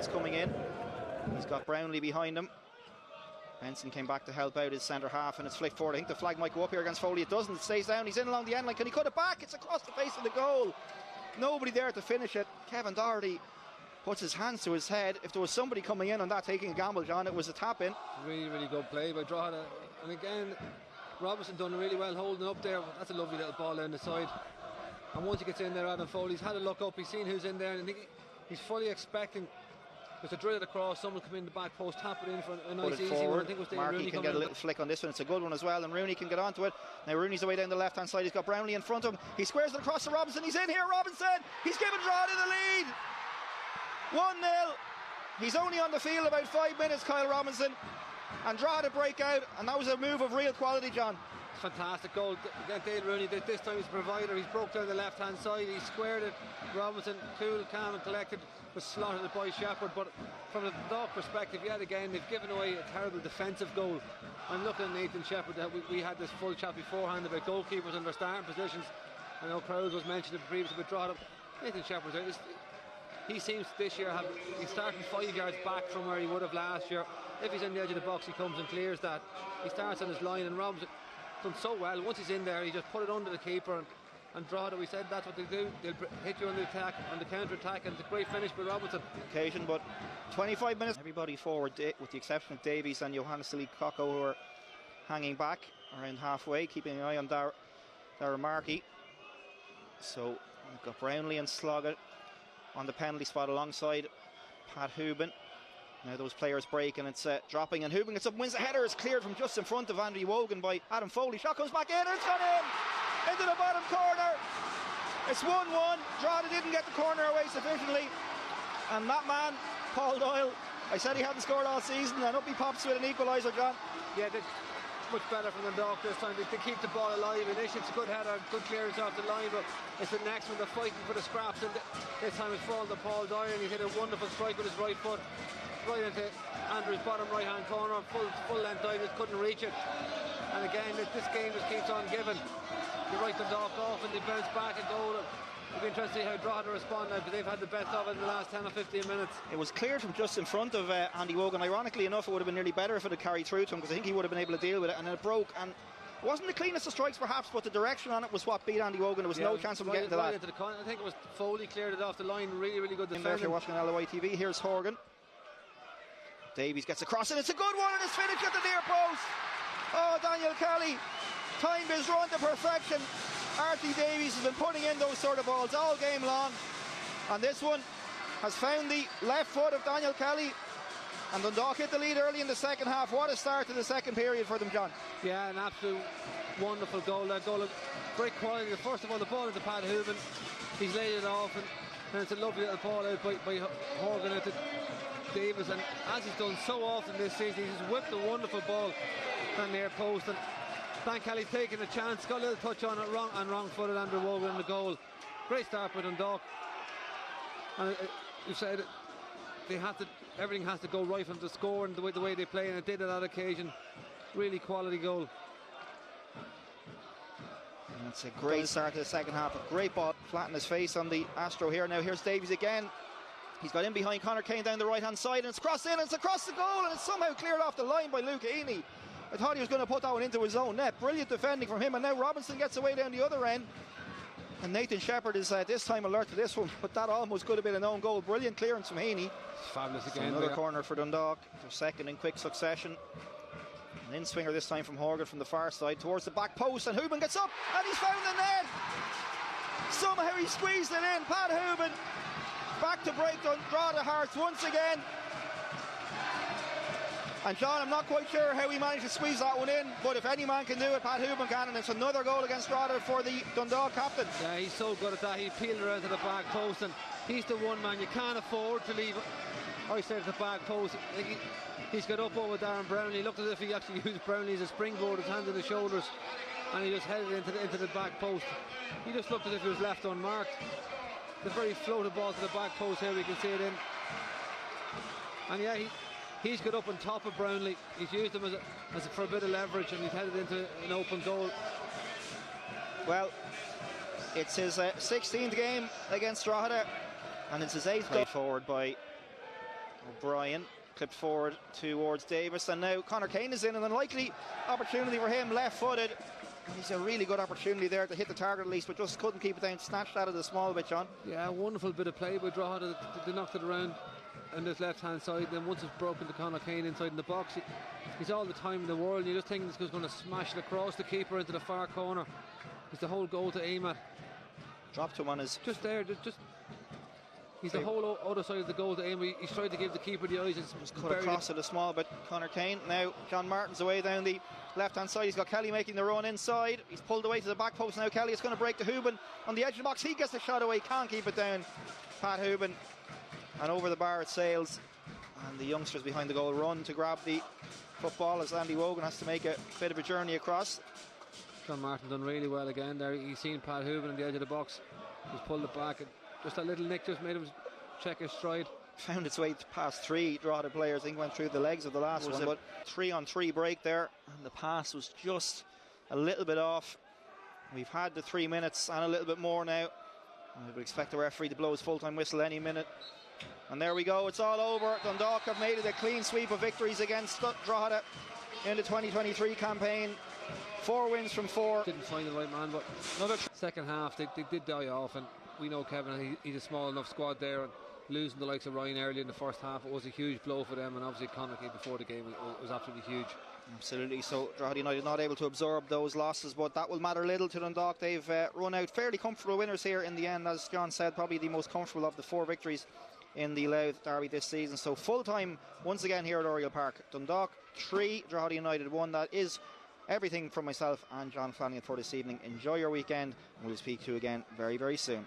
Ben's coming in. He's got Brownlee behind him. Benson came back to help out his centre half, and it's flicked forward. I think the flag might go up here against Foley. It doesn't. It stays down. He's in along the end line. Can he cut it back? It's across the face of the goal. Nobody there to finish it. Kevin Doherty puts his hands to his head. If there was somebody coming in on that taking a gamble, John, it was a tap in. Really, really good play by Drogheda. And again, Robinson done really well holding up there. That's a lovely little ball down the side. And once he gets in there, Adam Foley's had a look up. He's seen who's in there, and I think he's fully expecting just to drill it across. Someone come in the back post, tap it in for a nice easy one. I think it was Markey Rooney can get a little flick on this one. It's a good one as well, and Rooney can get onto it. Now Rooney's away down the left hand side. He's got Brownlee in front of him. He squares it across to Robinson. He's in here. Robinson. He's given Drogheda the lead. 1-0. He's only on the field about 5 minutes, Kyle Robinson, and Drogheda break out, and that was a move of real quality, John. Fantastic goal. Again, Dale Rooney, this time he's a provider. He's broke down the left hand side, he squared it. Robinson, cool, calm and collected, was slotted by Shepherd. But from a Dundalk perspective, yet again they've given away a terrible defensive goal. I'm looking at Nathan Shepherd. We had this full chat beforehand about goalkeepers and their starting positions. I know Crowds was mentioned previously about Drogheda. Nathan Shepherd's out. He seems this year he's starting 5 yards back from where he would have last year. If he's on the edge of the box, he comes and clears that. He starts on his line, and Robinson done so well. Once he's in there, he just put it under the keeper, and Drogheda, we said that's what they do. They'll hit you on the attack, on the counter attack, and it's a great finish by Robinson. Occasion, but 25 minutes. Everybody forward, with the exception of Davies and Johannes Lee Cocco, who are hanging back around halfway, keeping an eye on Darragh Markey. So we've got Brownlee and Sloggett on the penalty spot alongside Pat Hubin. Now those players break, and it's dropping, and Hubin gets up and wins the header. It's cleared from just in front of Andy Wogan by Adam Foley. Shot comes back in, and it's gone in into the bottom corner. It's 1-1. Drogheda didn't get the corner away sufficiently, and that man, Paul Doyle, I said he hadn't scored all season, and up he pops with an equaliser, John. Yeah, much better from the Dundalk this time. They keep the ball alive. Initially it's a good header, good clearance off the line, but it's the next one. They're fighting for the scraps, and this time it's fallen to Paul Doyle, and he hit a wonderful strike with his right foot right into Andrew's bottom right hand corner. Full length dive, just couldn't reach it. And again, this game just keeps on giving. You write the Dundalk off, and they bounce back and goal. It'll be interesting to see how Drogheda respond now, because they've had the best of it in the last 10 or 15 minutes. It was cleared from just in front of Andy Wogan. Ironically enough, it would have been nearly better if it had carried through to him, because I think he would have been able to deal with it, and it broke. And it wasn't the cleanest of strikes perhaps, but the direction on it was what beat Andy Wogan. There was no chance of him getting to that. I think it was Foley cleared it off the line. Really, really good defending. If you're watching on LOI TV, here's Horgan. Davies gets across, and it's a good one, and it's finished at the near post. Oh, Daniel Kelly timed his run to perfection. Artie Davies has been putting in those sort of balls all game long, and this one has found the left foot of Daniel Kelly, and Dundalk hit the lead early in the second half. What a start to the second period for them, John. Yeah, an absolute wonderful goal. That goal of great quality. First of all, the ball into Pat Hubin. He's laid it off, and it's a lovely little ball out by Horgan out to Davis, and as he's done so often this season, he's whipped a wonderful ball down the near post, and Dan Kelly's taking a chance, got a little touch on it, wrong-footed Andrew Wogan in the goal. Great start by Dundalk, and you said everything has to go right from the score and the way they play, and it did on that occasion. Really quality goal. And it's a great start to the second half. A great ball, flattened his face on the Astro here. Now here's Davies again. He's got in behind Conor Kane down the right hand side, and it's crossed in, and it's across the goal, and it's somehow cleared off the line by Luke Heaney. I thought he was going to put that one into his own net. Brilliant defending from him, and now Robinson gets away down the other end, and Nathan Shepherd is this time alert to this one, but that almost could have been an own goal. Brilliant clearance from Heaney. Fabulous again. So another corner for Dundalk, their second in quick succession. An in-swinger this time from Horgan from the far side towards the back post, and Hubin gets up, and he's found the net. Somehow he squeezed it in. Pat Hubin back to break Drogheda hearts once again. And John, I'm not quite sure how he managed to squeeze that one in, but if any man can do it, Pat Hubin can, and it's another goal against Drogheda for the Dundalk captain. Yeah, he's so good at that. He peeled it out to the back post, and he's the one man you can't afford to leave. I said at the back post, he's got up over Darren Brownlee. He looked as if he actually used Brownlee as a springboard, his hands on his shoulders, and he just headed into the back post. He just looked as if he was left unmarked. The very floated ball to the back post here, we can see it in. And yeah, he's got up on top of Brownlee. He's used him for a bit of leverage, and he's headed into an open goal. Well, it's his 16th game against Drogheda, and it's his 8th goal. Forward by O'Brien clipped forward towards Davis, and now Conor Kane is in, and an unlikely opportunity for him, left-footed. He's a really good opportunity there to hit the target at least, but just couldn't keep it down. Snatched out of the small bit, John. Yeah, wonderful bit of play by Drogheda. They knocked it around on this left-hand side. Then once it's broken to Conor Kane inside in the box, he's all the time in the world. You just think this guy's going to smash it across the keeper into the far corner. He's the whole goal to aim at. Dropped him on his... Just there, just he's the whole other side of the goal to aim. He's tried to give the keeper the eyes. It's cut across to the small bit. Conor Kane. Now John Martin's away down the left-hand side. He's got Kelly making the run inside. He's pulled away to the back post now. Kelly is going to break to Hooban on the edge of the box. He gets the shot away. Can't keep it down. Pat Hooban. And over the bar it sails. And the youngsters behind the goal run to grab the football as Andy Wogan has to make a bit of a journey across. John Martin done really well again there. He's seen Pat Hooban on the edge of the box. He's pulled it back. And just that little nick just made him check his stride. Found its way past three Drogheda players. I think went through the legs of the last one, but 3-on-3 break there, and the pass was just a little bit off. We've had the 3 minutes and a little bit more now. I would expect the referee to blow his full-time whistle any minute. And there we go, it's all over. Dundalk have made it a clean sweep of victories against Drogheda in the 2023 campaign. 4 wins from 4. Didn't find the right man, but another second half they did die off, and we know Kevin, he's a small enough squad there, and losing the likes of Ryan early in the first half, it was a huge blow for them, and obviously Connacht before the game was absolutely huge. Absolutely. So Drogheda United not able to absorb those losses, but that will matter little to Dundalk. They've run out fairly comfortable winners here in the end, as John said, probably the most comfortable of the 4 victories in the Louth derby this season. So full time once again here at Oriel Park. Dundalk 3, Drogheda United 1. That is everything from myself and John Flanagan for this evening. Enjoy your weekend, and we'll speak to you again very, very soon.